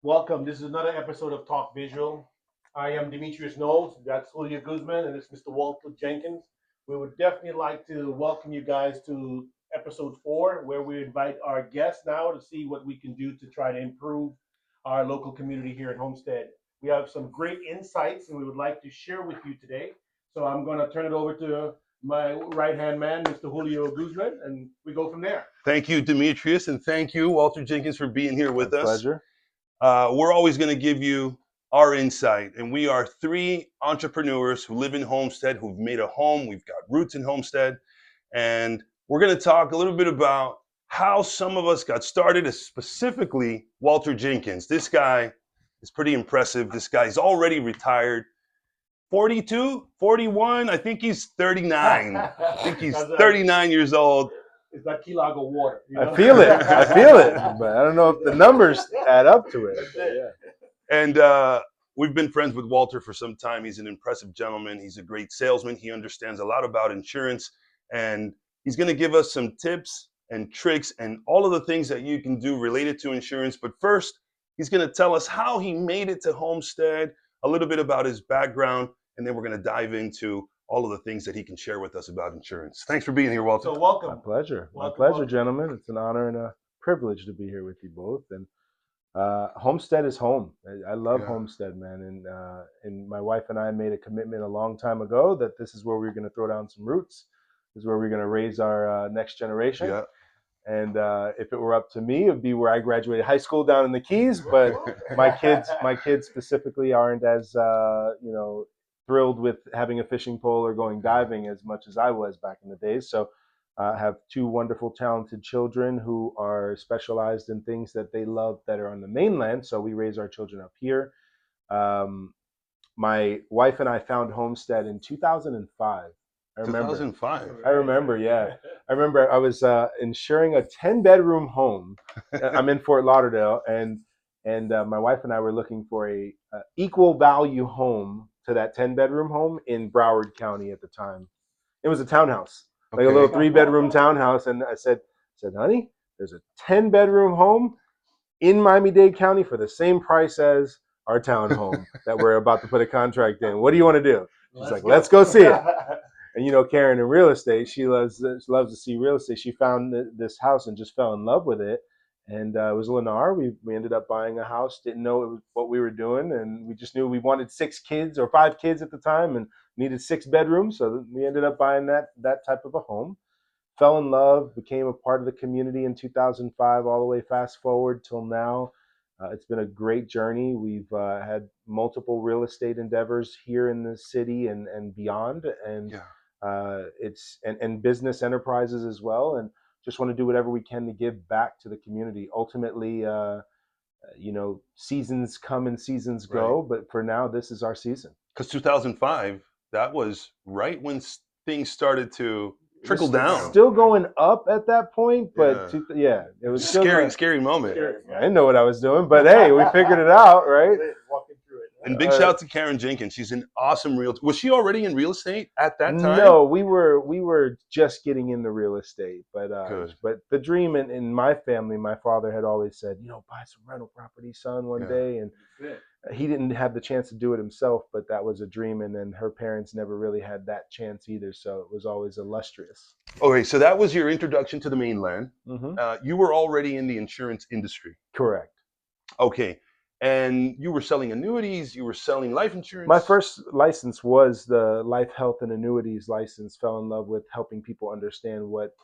Welcome. This is another episode of Talk Visual. I am Demetrius Knowles. That's Julio Guzman, and it's Mr. Walter Jenkins. We would definitely like to welcome you guys to episode 4, where we invite our guests now to see what we can do to try to improve our local community here at Homestead. We have some great insights, and we would like to share with you today. So I'm going to turn it over to my right hand man, Mr. Julio Guzman, and we go from there. Thank you, Demetrius, and thank you, Walter Jinkens, for being here with My us. pleasure. We're always going to give you our insight, and we are 3 entrepreneurs who live in Homestead, who've made a home. We've got roots in Homestead, and we're going to talk a little bit about how some of us got started, specifically Walter Jinkens. This guy is pretty impressive. This guy's already retired. 42, 41, I think he's 39. I think he's 39 years old. It's that key log of water. You know? I feel it, but I don't know if the numbers add up to it. Yeah. And we've been friends with Walter for some time. He's an impressive gentleman. He's a great salesman. He understands a lot about insurance, and he's going to give us some tips and tricks and all of the things that you can do related to insurance. But first, he's going to tell us how he made it to Homestead, a little bit about his background, and then we're going to dive into all of the things that he can share with us about insurance. Thanks for being here, Walter. So welcome. My pleasure. Welcome. Gentlemen. It's an honor and a privilege to be here with you both. And Homestead is home. I love Homestead, man. And my wife and I made a commitment a long time ago that this is where we're going to throw down some roots. This is where we're going to raise our next generation. Yeah. And if it were up to me, it would be where I graduated high school down in the Keys. But my kids specifically aren't as thrilled with having a fishing pole or going diving as much as I was back in the days. So I have 2 wonderful, talented children who are specialized in things that they love that are on the mainland. So we raise our children up here. My wife and I found Homestead in 2005. I remember. 2005. I remember, yeah. I remember I was insuring a 10-bedroom home. I'm in Fort Lauderdale, and my wife and I were looking for a equal value home to that 10-bedroom home in Broward County at the time. It was a townhouse, like a little 3-bedroom townhouse. And I said, honey, there's a 10-bedroom home in Miami-Dade County for the same price as our townhome that we're about to put a contract in. What do you want to do? She's like, let's go see it. And Karen in real estate, she loves to see real estate. She found this house and just fell in love with it. And it was Lennar. We ended up buying a house, didn't know it was what we were doing. And we just knew we wanted 6 kids or 5 kids at the time and needed 6 bedrooms. So we ended up buying that type of a home. Fell in love, became a part of the community in 2005, all the way fast forward till now. It's been a great journey. We've had multiple real estate endeavors here in the city and beyond. And it's business enterprises as well. And just want to do whatever we can to give back to the community. Ultimately, seasons come and seasons go, but for now, this is our season. Because 2005, that was right when things started to trickle down. Still going up at that point, but it was a scary moment. I didn't know what I was doing, but hey, we figured it out, right? Walking through it. And big shout out to Karen Jenkins. She's an awesome realtor. Was she already in real estate at that time? No, we were just getting into real estate, but the dream in my family, my father had always said, buy some rental property, son, one day, and he didn't have the chance to do it himself, but that was a dream. And then her parents never really had that chance either, so it was always illustrious. Okay, so that was your introduction to the mainland. Mm-hmm. You were already in the insurance industry. Correct. Okay. And you were selling annuities, you were selling life insurance? My first license was the life, health, and annuities license. Fell in love with helping people understand what,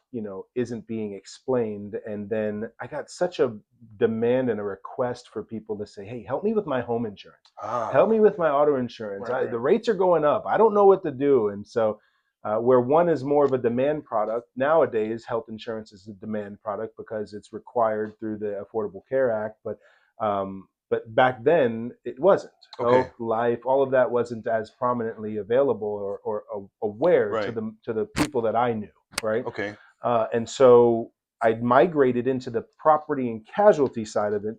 isn't being explained. And then I got such a demand and a request for people to say, hey, help me with my home insurance. Help me with my auto insurance. The rates are going up. I don't know what to do. And so where one is more of a demand product, nowadays health insurance is a demand product because it's required through the Affordable Care Act. But back then, it wasn't. Okay. Life, all of that wasn't as prominently available or aware to the people that I knew, right? Okay. And so I migrated into the property and casualty side of it.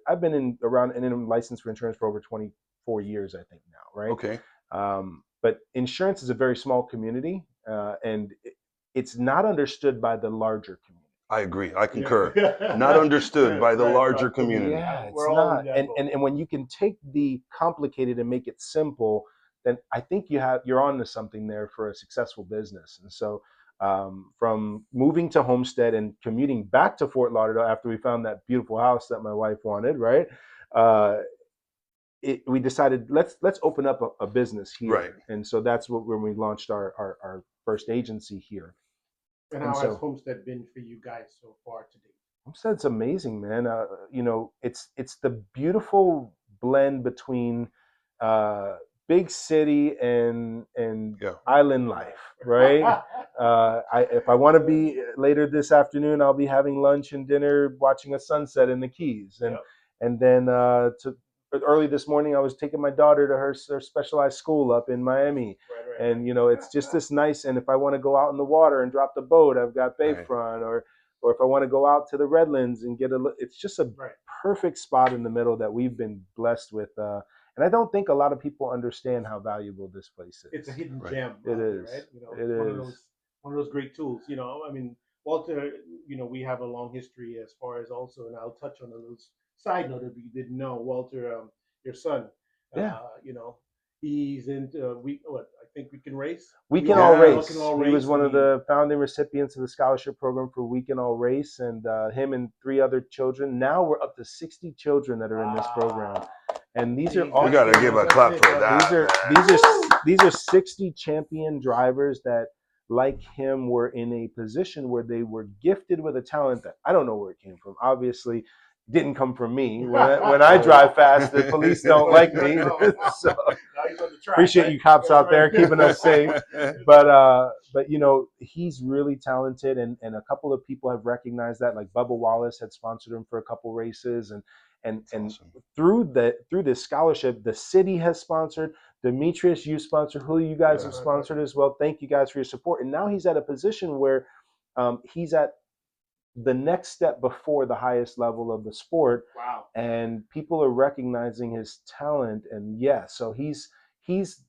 I've been in license for insurance for over 24 years, I think now, right? Okay. But insurance is a very small community, and it's not understood by the larger community. I agree. I concur. Not understood by the larger community. Yeah, it's We're all in not. that boat. And when you can take the complicated and make it simple, then I think you're on to something there for a successful business. And so from moving to Homestead and commuting back to Fort Lauderdale after we found that beautiful house that my wife wanted, right? Uh, we decided let's open up a business here. Right. And so that's when we launched our first agency here. And And how so has Homestead been for you guys so far today? Homestead's amazing, man. It's the beautiful blend between uh, big city and Yeah. island life, right? If I want to be later this afternoon, I'll be having lunch and dinner, watching a sunset in the Keys, Yep. and then early this morning, I was taking my daughter to her specialized school up in Miami. Right. And it's just this nice. And if I want to go out in the water and drop the boat, I've got Bayfront, or if I want to go out to the Redlands and it's just a Right. perfect spot in the middle that we've been blessed with. And I don't think a lot of people understand how valuable this place is. It's a hidden Right. gem. It out there, is. right? It It's is. one of those great tools. I mean, Walter. We have a long history as far as also, and I'll touch on a little side note if you didn't know, Walter, your son. Yeah. He's into I think we can race. We Can All All Race. Can All He was Race, one I of the founding recipients of the scholarship program for We Can All Race, and him and 3 other children. Now we're up to 60 children that are in this program, and these are all. We gotta give a clap for that. These are 60 champion drivers that, like him, were in a position where they were gifted with a talent that I don't know where it came from. Obviously, didn't come from me. When I drive fast, the police don't like me. So appreciate you cops out there keeping us safe. But he's really talented, and a couple of people have recognized that. Like Bubba Wallace had sponsored him for a couple races, and Awesome. through this scholarship, the city has sponsored. Demetrius, you sponsored. Who you guys have sponsored as well. Thank you guys for your support. And now he's at a position where he's at the next step before the highest level of the sport. Wow. And people are recognizing his talent. And so he's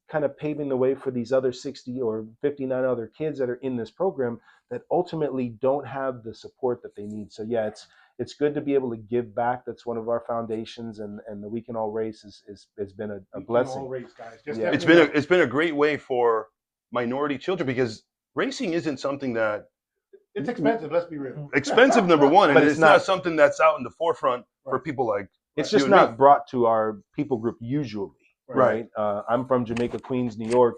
kind of paving the way for these other 60 or 59 other kids that are in this program that ultimately don't have the support that they need. So it's good to be able to give back. That's one of our foundations, and the We Can All Race has been a blessing. All race, guys. It's been a great way for minority children, because racing isn't something that it's expensive. Let's be real. Expensive, number one, But and it's it's not not something that's out in the forefront for people like it's you just and me. not brought to our people group usually. Right. I'm from Jamaica, Queens, New York.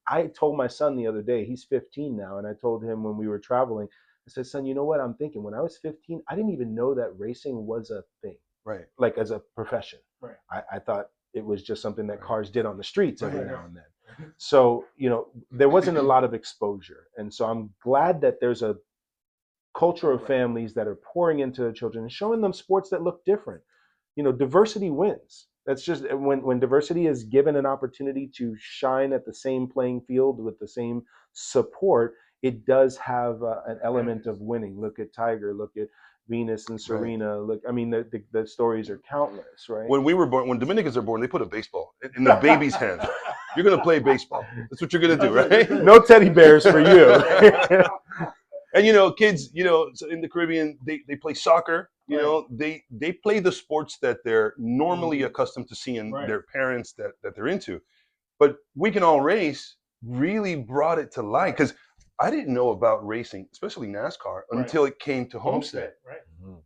I told my son the other day, he's 15 now, and I told him when we were traveling, I said, son, you know what I'm thinking? When I was 15, I didn't even know that racing was a thing, Right. like as a profession. Right. I thought it was just something that cars did on the streets every Right. now and then. So, there wasn't a lot of exposure. And so I'm glad that there's a culture of families that are pouring into their children and showing them sports that look different. Diversity wins. That's just when diversity is given an opportunity to shine at the same playing field with the same support, it does have an element of winning. Look at Tiger, look at Venus and Serena. Look, I mean, the stories are countless, right? When we were born, when Dominicans are born, they put a baseball in the baby's hand. You're gonna play baseball. That's what you're gonna do, right? No teddy bears for you. And kids, in the Caribbean, they play soccer. They play the sports that they're normally accustomed to seeing their parents that they're into. But We Can All Race really brought it to light, because I didn't know about racing, especially NASCAR, until it came to Homestead. Right.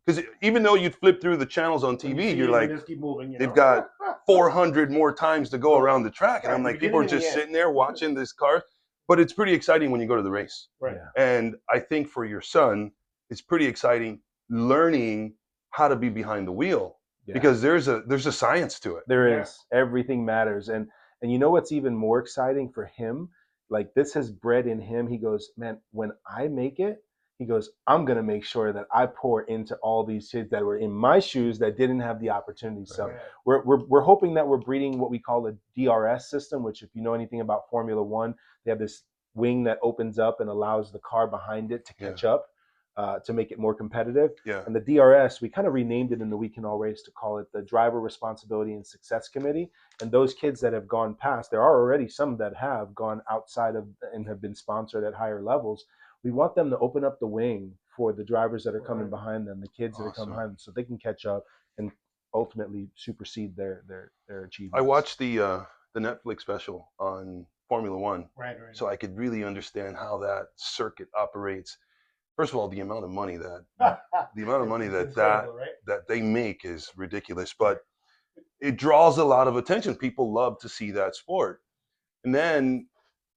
Because even though you'd flip through the channels on TV, you're like, just keep moving, they've got 400 more times to go around the track. And I'm like, people are just sitting there watching this car. But it's pretty exciting when you go to the race. Right. And I think for your son, it's pretty exciting learning how to be behind the wheel, because there's a science to it. There is. Everything matters. And you know what's even more exciting for him? Like, this has bred in him. He goes, man, when I make it, he goes, I'm going to make sure that I pour into all these kids that were in my shoes that didn't have the opportunity. So we're hoping that we're breeding what we call a DRS system, which, if you know anything about Formula One, they have this wing that opens up and allows the car behind it to catch up, to make it more competitive. Yeah. And the DRS, we kind of renamed it in the We Can All Race to call it the Driver Responsibility and Success Committee. And those kids that have gone past, there are already some that have gone outside of and have been sponsored at higher levels. We want them to open up the wing for the drivers that are coming Right. behind them, the kids that are coming Awesome. behind them, so they can catch up and ultimately supersede their achievements. I watched the Netflix special on Formula One, Right. so I could really understand how that circuit operates. First of all, the amount of money that It's incredible, right? that they make is ridiculous, but it draws a lot of attention. People love to see that sport. And then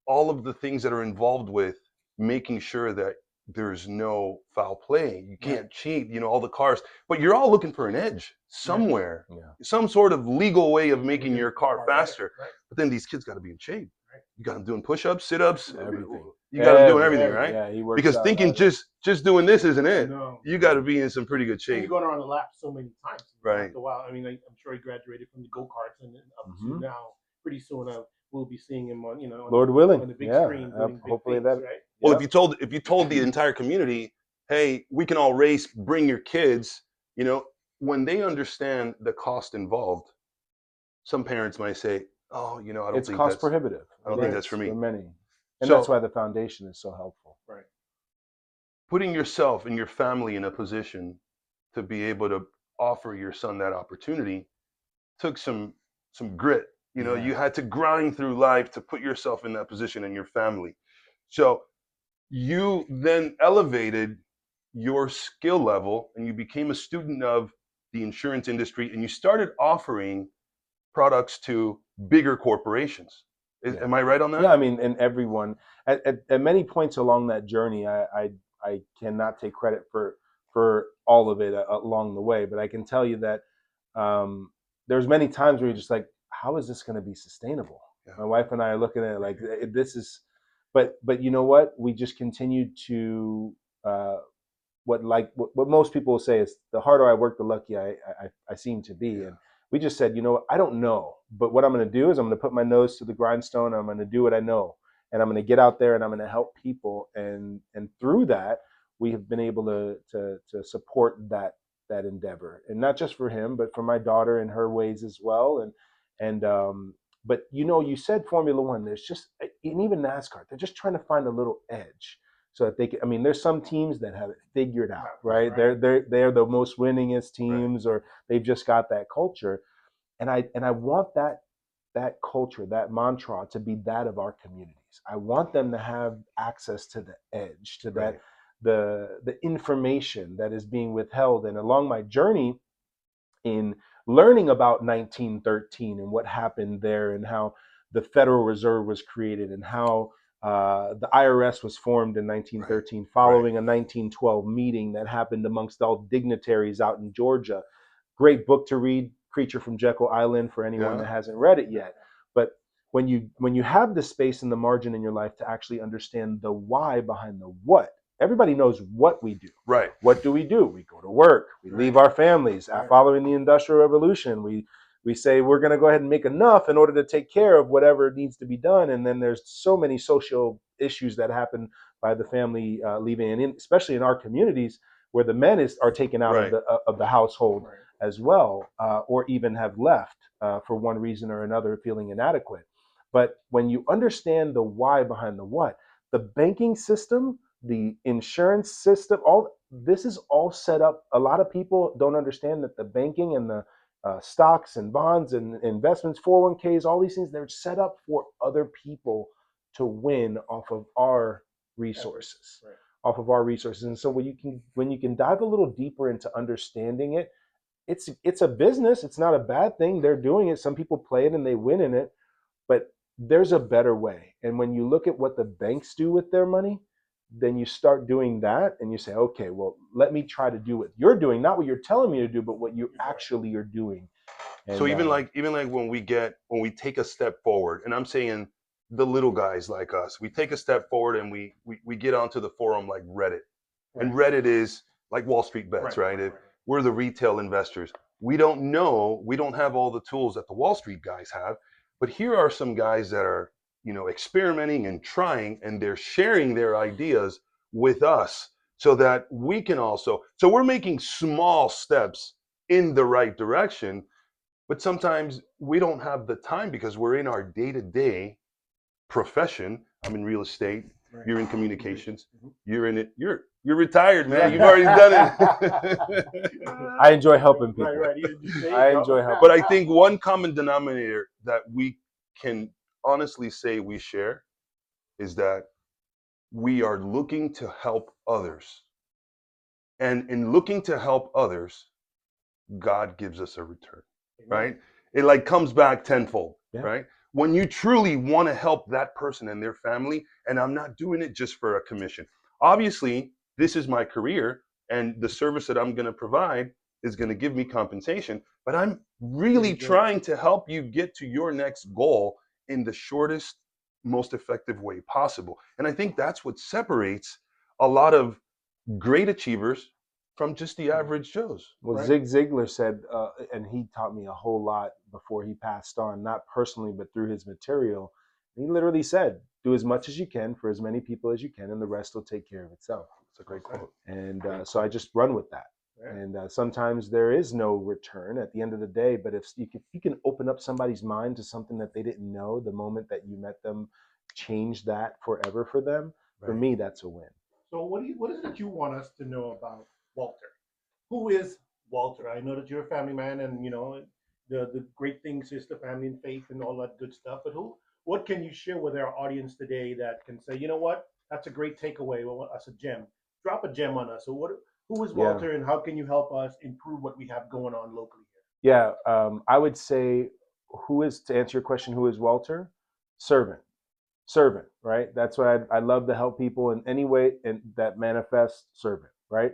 all of the things that are involved with making sure that there's no foul play. You can't cheat, all the cars. But you're all looking for an edge somewhere, Yeah. some sort of legal way of making your car faster. Right. But then these kids got to be in shape. Right. You got them doing push-ups, sit-ups, Everything. You got them doing Everything. everything, right? Yeah, he works Because out. thinking just doing this isn't it. No. You got to be in some pretty good And shape. you're going around the lap so many times. Right. After a while, I mean, I'm sure he graduated from the go-karts and then up Mhm. to now. Pretty soon, we'll be seeing him on, on Lord the, willing. on the big Yeah. screen doing big Hopefully things, that. right? Well, Yep. if you told the entire community, hey, we can all race, bring your kids, when they understand the cost involved, some parents might say, oh, I don't It's think cost prohibitive. I don't It think is that's for me. for many, and So that's why the foundation is so helpful. Right. putting yourself and your family in a position to be able to offer your son that opportunity took some grit. Yeah. You had to grind through life to put yourself in that position and your family. So you then elevated your skill level and you became a student of the insurance industry and you started offering products to bigger corporations. Yeah. Am I right on that? Yeah, I mean, and everyone at many points along that journey, I cannot take credit for all of it along the way, but I can tell you that there's many times where you're just like, how is this going to be sustainable? Yeah. My wife and I are looking at it like this is, but you know what? We just continued to what most people will say is the harder I work, the luckier I seem to be. Yeah. And we just said, I don't know, but what I'm going to do is I'm going to put my nose to the grindstone. I'm going to do what I know, and I'm going to get out there and I'm going to help people. And through that, we have been able to support that endeavor, and not just for him, but for my daughter in her ways as well. But you said Formula One. There's just, and even NASCAR, they're just trying to find a little edge so that they can. I mean, there's some teams that have it figured out, right? Right. They're the most winningest teams, or they've just got that culture. And I want that culture, that mantra, to be that of our communities. I want them to have access to the edge, to that the information that is being withheld. And along my journey in learning about 1913 and what happened there, and how the Federal Reserve was created, and how the IRS was formed in 1913 following a 1912 meeting that happened amongst all dignitaries out in Georgia. Great book to read, Creature from Jekyll Island, for anyone that hasn't read it yet. But when you have the space and the margin in your life to actually understand the why behind the what, everybody knows what we do. Right. What do? We go to work, we leave our families. Following the Industrial Revolution, we say we're going to go ahead and make enough in order to take care of whatever needs to be done. And then there's so many social issues that happen by the family leaving, and especially in our communities where the men are taken out of the household as well, or even have left for one reason or another, feeling inadequate. But when you understand the why behind the what, the banking system, the insurance system, all this is all set up. A lot of people don't understand that the banking and the stocks and bonds and investments, 401ks, all these things, they're set up for other people to win off of our resources. Off of our resources. And so when you can dive a little deeper into understanding it, it's a business. It's not a bad thing. They're doing it. Some people play it and they win in it, but there's a better way. And when you look at what the banks do with their money, then you start doing that and you say, okay, well, let me try to do what you're doing, not what you're telling me to do, but what you actually are doing. And so even like when we take a step forward, and I'm saying the little guys like us, we take a step forward and we get onto the forum like Reddit. And Reddit is like Wall Street Bets, right? We're the retail investors. We don't have all the tools that the Wall Street guys have, but here are some guys that are, experimenting and trying, and they're sharing their ideas with us so that we can also, so we're making small steps in the right direction, but sometimes we don't have the time because we're in our day-to-day profession. I'm in real estate. Right. You're in communications. Mhm. You're in it. You're retired, man. You've already done it. I enjoy helping people. Right. You see? I enjoy helping. But I think one common denominator that we can honestly say we share is that we are looking to help others. And in looking to help others, God gives us a return, right? It like comes back tenfold, Yeah. right? When you truly want to help that person and their family, and I'm not doing it just for a commission. Obviously, this is my career, and the service that I'm going to provide is going to give me compensation, but I'm really trying to help you get to your next goal in the shortest, most effective way possible. And I think that's what separates a lot of great achievers from just the average Joes. Well, Right. Zig Ziglar said, and he taught me a whole lot before he passed on, not personally, but through his material. He literally said, do as much as you can for as many people as you can, and the rest will take care of itself. It's a great quote. And so I just run with that. Yeah. And sometimes there is no return at the end of the day, but if you can open up somebody's mind to something that they didn't know the moment that you met them, change that forever for them, for me, that's a win. So what is it that you want us to know about Walter? Who is Walter? I know that you're a family man, and you know the great things is the family and faith and all that good stuff. But what can you share with our audience today that can say, you know what, that's a great takeaway. Well, that's a gem. Drop a gem on us. So who is Walter, and how can you help us improve what we have going on locally here? Yeah, I would say, to answer your question, who is Walter? Servant, right? That's what I love to help people in any way and that manifests servant, right?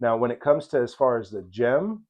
Now, when it comes to as far as the gem,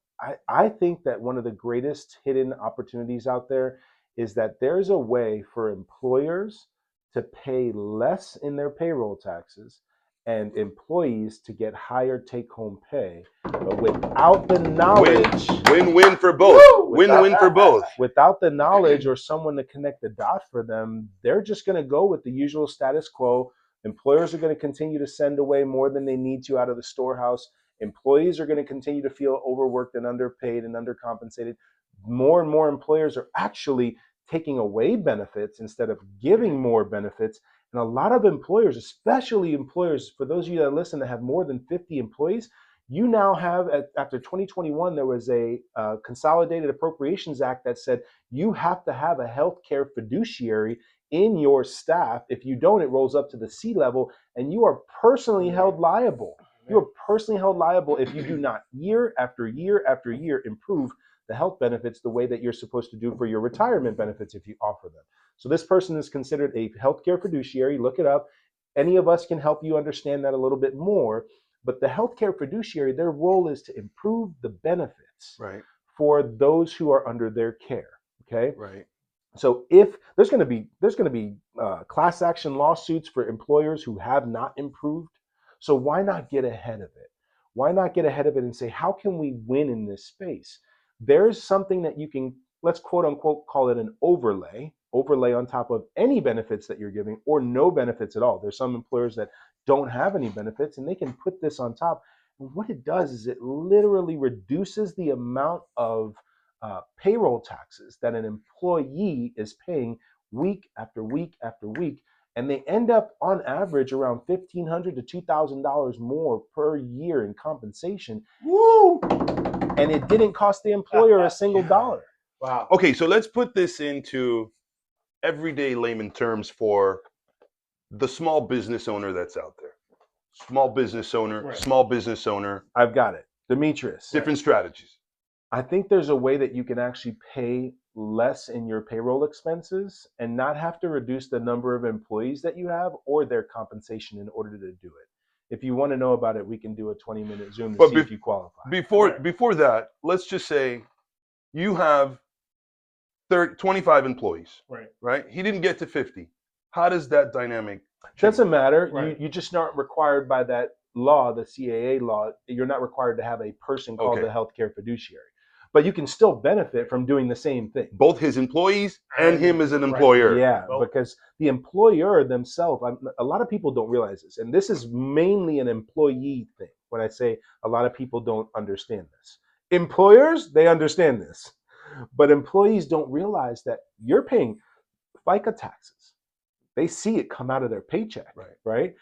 I think that one of the greatest hidden opportunities out there is that there's a way for employers to pay less in their payroll taxes and employees to get higher take-home pay, but without the knowledge. Win-win for both. Win-win for both. Without the knowledge or someone to connect the dots for them, they're just going to go with the usual status quo. Employers are going to continue to send away more than they need to out of the storehouse. Employees are going to continue to feel overworked and underpaid and undercompensated. More and more employers are actually taking away benefits instead of giving more benefits. And a lot of employers, especially employers, for those of you that listen that have more than 50 employees, you now have, after 2021, there was a Consolidated Appropriations Act that said you have to have a healthcare fiduciary in your staff. If you don't, it rolls up to the C level, and you are personally held liable. You are personally held liable if you do not, year after year after year, improve the health benefits the way that you're supposed to do for your retirement benefits if you offer them. So this person is considered a healthcare fiduciary. Look it up. Any of us can help you understand that a little bit more. But the healthcare fiduciary, their role is to improve the benefits for those who are under their care. Okay. Right. So if there's going to be class action lawsuits for employers who have not improved, so why not get ahead of it? Why not get ahead of it and say, how can we win in this space? There's something that you can, let's quote unquote, call it an overlay on top of any benefits that you're giving or no benefits at all. There's some employers that don't have any benefits and they can put this on top. And what it does is it literally reduces the amount of payroll taxes that an employee is paying week after week after week. And they end up on average around $1,500 to $2,000 more per year in compensation. Woo! And it didn't cost the employer a single dollar. Wow. Okay, so let's put this into everyday layman terms for the small business owner that's out there. Small business owner. I've got it. Demetrius. Different strategies. I think there's a way that you can actually pay less in your payroll expenses and not have to reduce the number of employees that you have or their compensation in order to do it. If you want to know about it, we can do a 20-minute Zoom to see if you qualify. Before that, let's just say you have 25 employees, right? He didn't get to 50. How does that dynamic change? Doesn't matter. You just not required by that law, the CAA law. You're not required to have a person called the healthcare fiduciary. But you can still benefit from doing the same thing. Both his employees and him as an employer. Yeah, because the employer themselves, a lot of people don't realize this. And this is mainly an employee thing. When I say a lot of people don't understand this. Employers, they understand this. But employees don't realize that you're paying FICA taxes. They see it come out of their paycheck, Right. right?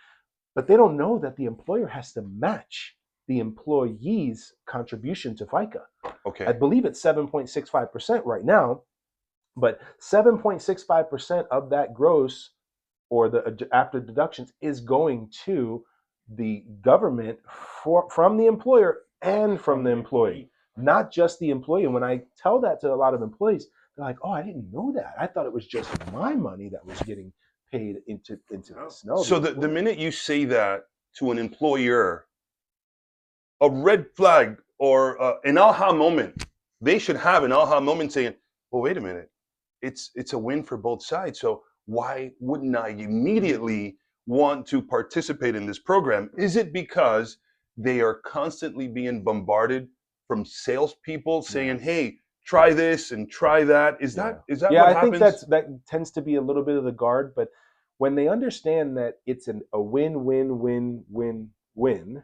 But they don't know that the employer has to match the employee's contribution to FICA. Okay. I believe it's 7.65% right now, but 7.65% of that gross or the after deductions is going to the government from the employer and from the employee, not just the employee. And when I tell that to a lot of employees, they're like, "Oh, I didn't know that. I thought it was just my money that was getting paid into this." No. So the minute you say that to an employer, a red flag or an aha moment, they should have an aha moment saying, well, wait a minute, it's a win for both sides. So why wouldn't I immediately want to participate in this program? Is it because they are constantly being bombarded from salespeople saying, hey, try this and try that? Is that what I happens? think that tends to be a little bit of the guard, but when they understand that it's a win-win-win-win-win,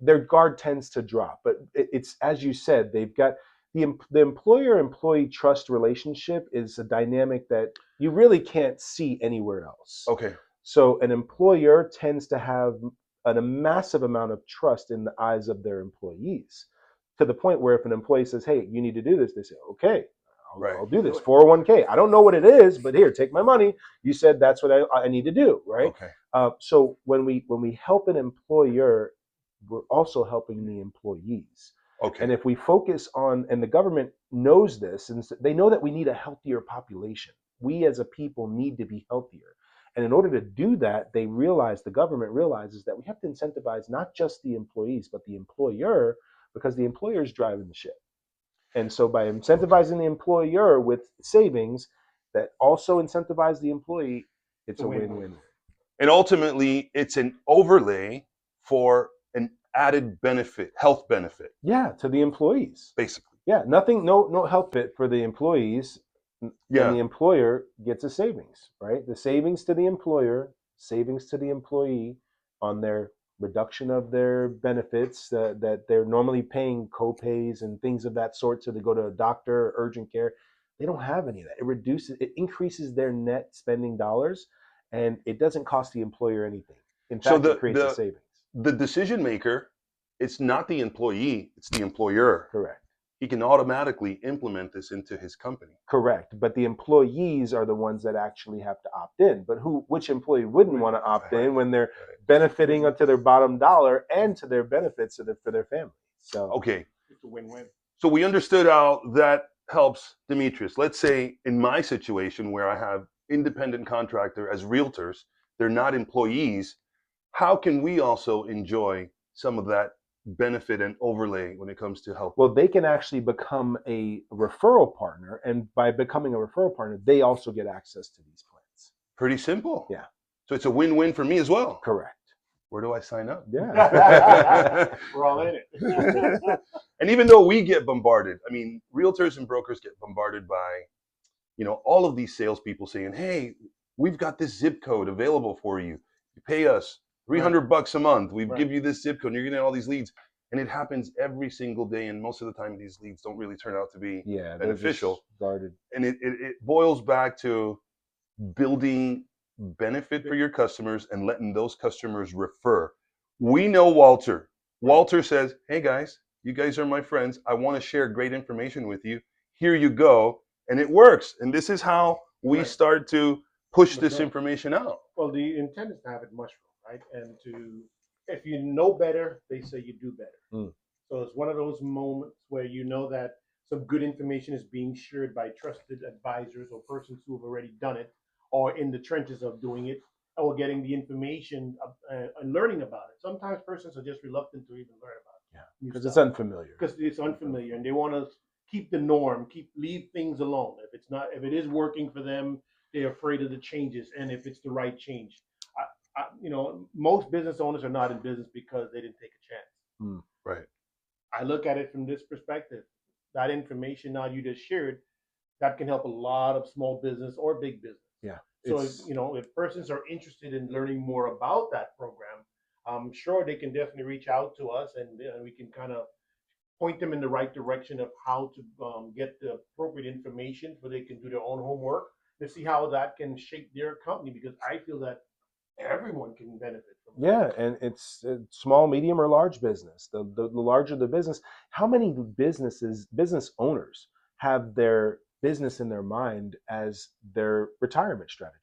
their guard tends to drop. But it's, as you said, they've got the employer-employee trust relationship is a dynamic that you really can't see anywhere else. Okay. So an employer tends to have a massive amount of trust in the eyes of their employees, to the point where if an employee says, hey, you need to do this, they say, okay, I'll do this. 401k. I don't know what it is, but here, take my money. You said that's what I need to do, right? Okay. So when we help an employer, we're also helping the employees. Okay. And if we focus on, and the government knows this, and they know that we need a healthier population. We as a people need to be healthier. And in order to do that, the government realizes that we have to incentivize not just the employees, but the employer, because the employer is driving the ship. And so by incentivizing the employer with savings that also incentivize the employee, it's a win-win. And ultimately, it's an overlay for an added benefit, health benefit. Yeah, to the employees. Basically. Yeah, no health benefit for the employees. Yeah. And the employer gets a savings, right? The savings to the employer, savings to the employee on their reduction of their benefits that they're normally paying co-pays and things of that sort. So they go to a doctor or urgent care. They don't have any of that. It increases their net spending dollars, and it doesn't cost the employer anything. In fact, it creates a savings. The decision maker, it's not the employee, it's the employer. Correct. He can automatically implement this into his company. Correct. But the employees are the ones that actually have to opt in. But which employee wouldn't want to opt in when they're benefiting to their bottom dollar and to their benefits for their family? So okay. It's a win-win. So we understood how that helps Demetrius. Let's say in my situation where I have independent contractor as realtors, they're not employees. How can we also enjoy some of that benefit and overlay when it comes to health? Well, they can actually become a referral partner, and by becoming a referral partner, they also get access to these plans. Pretty simple. Yeah. So it's a win-win for me as well. Correct. Where do I sign up? Yeah. We're all in it. And even though we get bombarded, I mean, realtors and brokers get bombarded by, all of these salespeople saying, hey, we've got this zip code available for you. You pay us $300 a month. We give you this zip code and you're getting all these leads. And it happens every single day. And most of the time, these leads don't really turn out to be beneficial. Guarded. And it boils back to building benefit for your customers and letting those customers refer. We know Walter. Walter says, hey guys, you guys are my friends. I want to share great information with you. Here you go. And it works. And this is how we start to push this information out. Well, the intent is to have it mushroom, right? And if you know better, they say you do better. So it's one of those moments where you know that some good information is being shared by trusted advisors or persons who have already done it or in the trenches of doing it or getting the information and learning about it. Sometimes persons are just reluctant to even learn about it. Yeah, because it's unfamiliar. Because it's unfamiliar and they want to keep the norm, leave things alone. If it is working for them, they're afraid of the changes and if it's the right change. Most business owners are not in business because they didn't take a chance. Right. I look at it from this perspective. That information now you just shared, that can help a lot of small business or big business. Yeah. So if persons are interested in learning more about that program, I'm sure they can definitely reach out to us and we can kind of point them in the right direction of how to get the appropriate information so they can do their own homework. to see how that can shape their company, because I feel that everyone can benefit from it. Yeah, and it's small, medium, or large business. The larger the business, how many business owners have their business in their mind as their retirement strategy?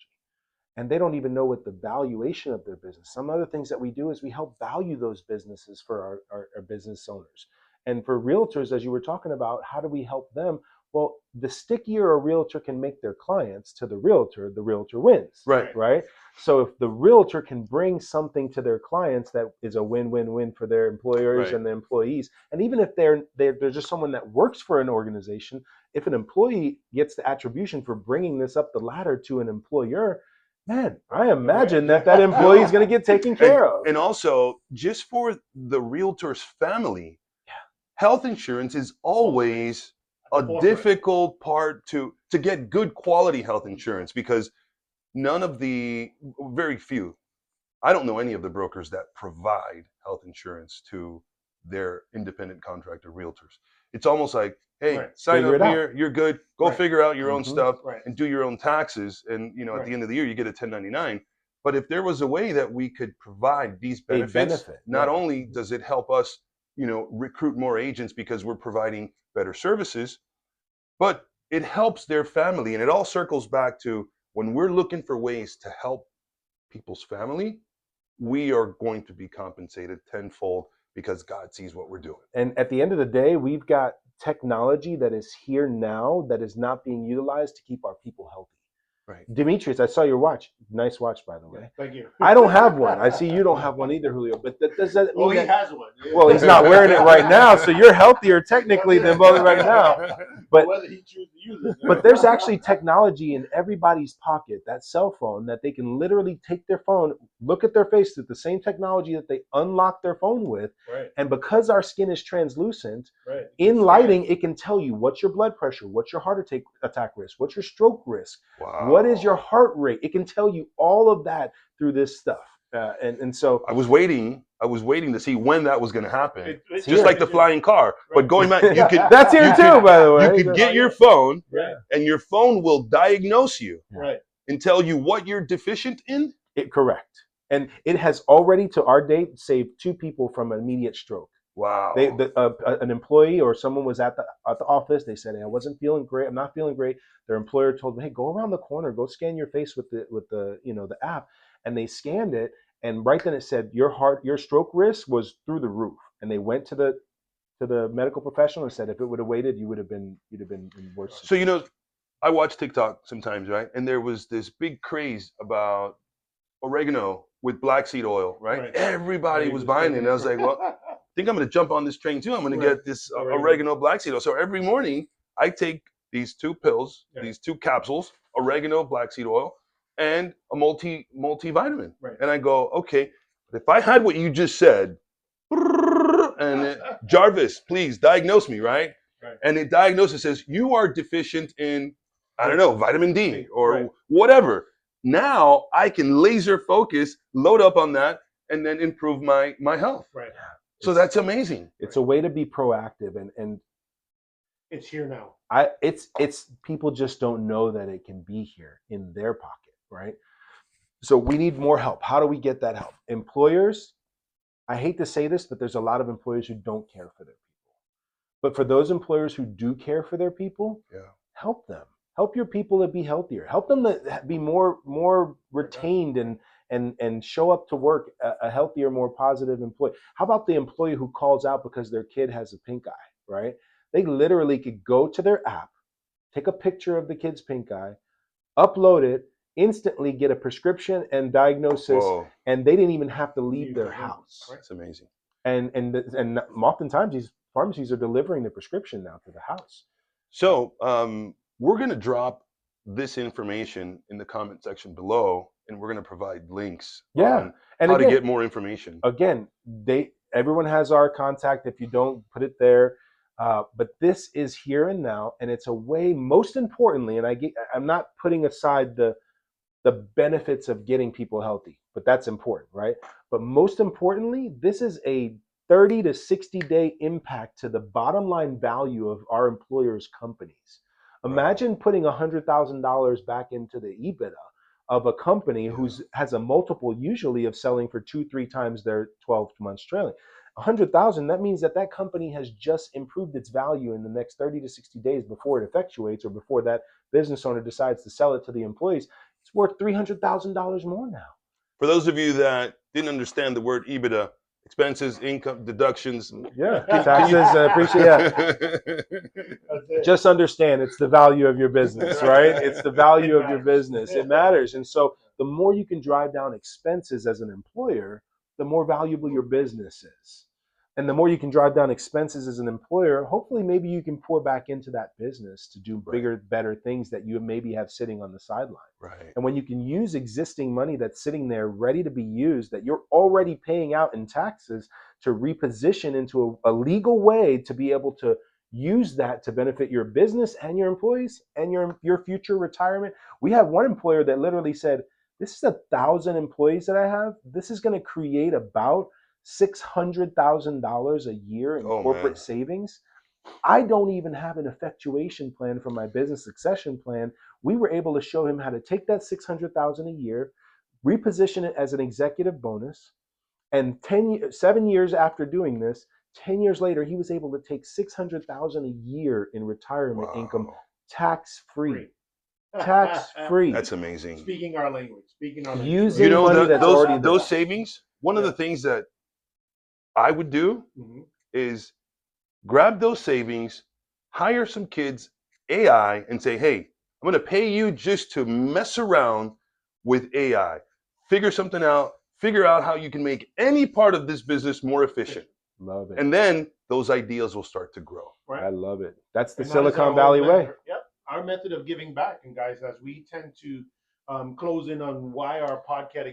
And they don't even know what the valuation of their business. Some other things that we do is we help value those businesses for our business owners. And for realtors, as you were talking about, how do we help them? Well, the stickier a realtor can make their clients to the realtor wins. Right. Right. So if the realtor can bring something to their clients that is a win-win-win for their employers Right. and the employees, and even if they're just someone that works for an organization, if an employee gets the attribution for bringing this up the ladder to an employer, man, I imagine that employee is going to get taken care of. And also, just for the realtor's family, health insurance is always a difficult part to get good quality health insurance, because very few, I don't know any of the brokers that provide health insurance to their independent contractor realtors. It's almost like, hey, sign Figure up it out. here, you're good, go figure out your own stuff Right. and do your own taxes. And at the end of the year, you get a 1099. But if there was a way that we could provide these benefits, not only does it help us, recruit more agents because we're providing better services, but it helps their family. And it all circles back to, when we're looking for ways to help people's family, we are going to be compensated tenfold, because God sees what we're doing. And at the end of the day, we've got technology that is here now that is not being utilized to keep our people healthy. Right. Demetrius, I saw your watch. Nice watch, by the way. Yeah, thank you. I don't have one. I see you don't have one either, Julio. But does that mean he has one. Yeah. Well, he's not wearing it right now, so you're healthier technically than both right now. But whether he chooses to use it. But there's actually technology in everybody's pocket, that cell phone, that they can literally take their phone, look at their face with the same technology that they unlock their phone with. Right. And because our skin is translucent, right. in lighting, it can tell you what's your blood pressure, what's your heart attack risk, what's your stroke risk, what is your heart rate. It can tell you all of that through this stuff. And so I was waiting to see when that was going to happen. It's just like the flying car. Right. But going back, you could that's here too, by the way. You could get your phone, Right. and your phone will diagnose you, right, and tell you what you're deficient in. Correct. And it has already, to our date, saved 2 people from immediate stroke. Wow. An employee or someone was at the office. They said, hey, I wasn't feeling great. I'm not feeling great. Their employer told them, hey, go around the corner, go scan your face with the app. And they scanned it, and right then it said your stroke risk was through the roof. And they went to the medical professional and said, if it would have waited, you'd have been in worse. So I watch TikTok sometimes, right? And there was this big craze about oregano with black seed oil, right? Everybody was buying it. And I was like, well, I think I'm going to jump on this train too. I'm going to get this oregano black seed oil. So every morning I take these 2 pills, these 2 capsules, oregano, black seed oil, and a multivitamin. Right. And I go, okay, if I had what you just said, and Jarvis, please diagnose me, right? And it diagnoses, says, you are deficient in, I don't know, vitamin D or whatever. Now I can laser focus, load up on that, and then improve my health. Right. So that's amazing. It's a way to be proactive, and it's here now. It's people just don't know that it can be here in their pocket, right? So we need more help. How do we get that help? Employers, I hate to say this, but there's a lot of employers who don't care for their people. But for those employers who do care for their people, help them. Help your people to be healthier. Help them to be more retained and show up to work a healthier, more positive employee. How about the employee who calls out because their kid has a pink eye, right? They literally could go to their app, take a picture of the kid's pink eye, upload it, instantly get a prescription and diagnosis, and they didn't even have to leave their house. That's amazing. And oftentimes these pharmacies are delivering the prescription now to the house. So we're going to drop this information in the comment section below, and we're going to provide links on how to get more information. Again, everyone has our contact. If you don't, put it there. But this is here and now, and it's a way, most importantly, and I'm not putting aside the benefits of getting people healthy, but that's important, right? But most importantly, this is a 30 to 60 day impact to the bottom line value of our employers' companies. Imagine putting $100,000 back into the EBITDA of a company who's has a multiple usually of selling for 2-3 times their 12 months trailing. 100,000, that means that that company has just improved its value in the next 30 to 60 days before it effectuates or before that business owner decides to sell it to the employees. It's worth $300,000 more now. For those of you that didn't understand the word EBITDA, expenses, income, deductions. Yeah, Can taxes, you- appreciate. Yeah. Just understand it's the value of your business, right? It's the value of your business. It matters. And so the more you can drive down expenses as an employer, the more valuable your business is. And the more you can drive down expenses as an employer, hopefully maybe you can pour back into that business to do bigger, better things that you maybe have sitting on the sideline. Right. And when you can use existing money that's sitting there ready to be used, that you're already paying out in taxes, to reposition into a legal way to be able to use that to benefit your business and your employees and your future retirement. We have one employer that literally said, this is 1,000 employees that I have. This is going to create about $600,000 a year in corporate savings. I don't even have an effectuation plan for my business succession plan. We were able to show him how to take that $600,000 a year, reposition it as an executive bonus, and 7 years after doing this, 10 years later, he was able to take $600,000 a year in retirement income, tax-free. Tax-free. That's amazing. Speaking our language. Using You know, money that's already there. those savings, one of the things that I would do is grab those savings, hire some kids, AI, and say, hey, I'm going to pay you just to mess around with AI. Figure something out. Figure out how you can make any part of this business more efficient. Love it. And then those ideas will start to grow. Right. I love it. That's the And Silicon Valley way. Yep. Our method of giving back. And guys, as we tend to close in on why our podcast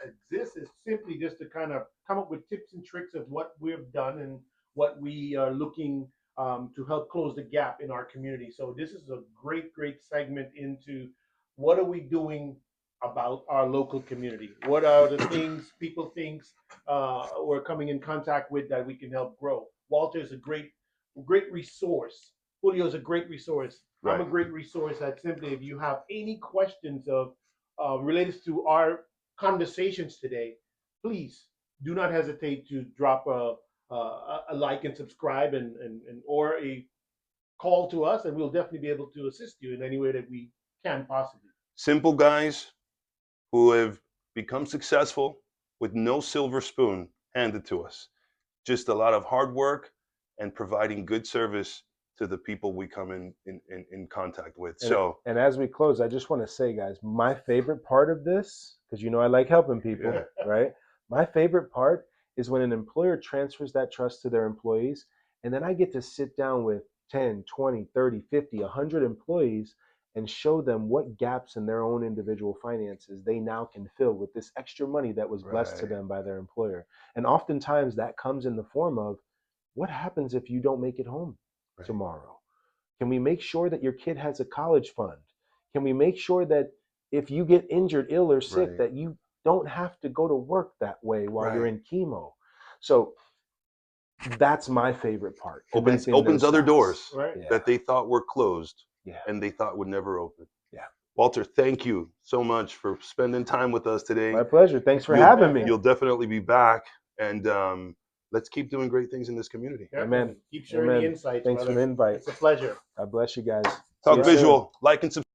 exists, is simply just to kind of come up with tips and tricks of what we've done and what we are looking to help close the gap in our community. So this is a great segment into what are we doing about our local community? What are the things people think we're coming in contact with that we can help grow? Walter is a great resource. Julio is a great resource. Right. I'm a great resource that simply, if you have any questions of related to our conversations today, please do not hesitate to drop a like and subscribe and or a call to us, and we'll definitely be able to assist you in any way that we can possibly. Simple guys who have become successful with no silver spoon handed to us. Just a lot of hard work and providing good service to the people we come in contact with. And as we close, I just want to say, guys, my favorite part of this, because I like helping people, right? My favorite part is when an employer transfers that trust to their employees, and then I get to sit down with 10, 20, 30, 50, 100 employees and show them what gaps in their own individual finances they now can fill with this extra money that was blessed to them by their employer. And oftentimes that comes in the form of, what happens if you don't make it home tomorrow? Can we make sure that your kid has a college fund? Can we make sure that if you get injured, ill, or sick, that you don't have to go to work that way while you're in chemo? So that's my favorite part. Opens other doors Right. that they thought were closed and they thought would never open. Yeah. Walter, thank you so much for spending time with us today. My pleasure. Thanks for having me. You'll definitely be back, and let's keep doing great things in this community. Amen. Keep sharing the insights. Thanks for the invite. It's a pleasure. God bless you guys. Talk Visual. Like and subscribe.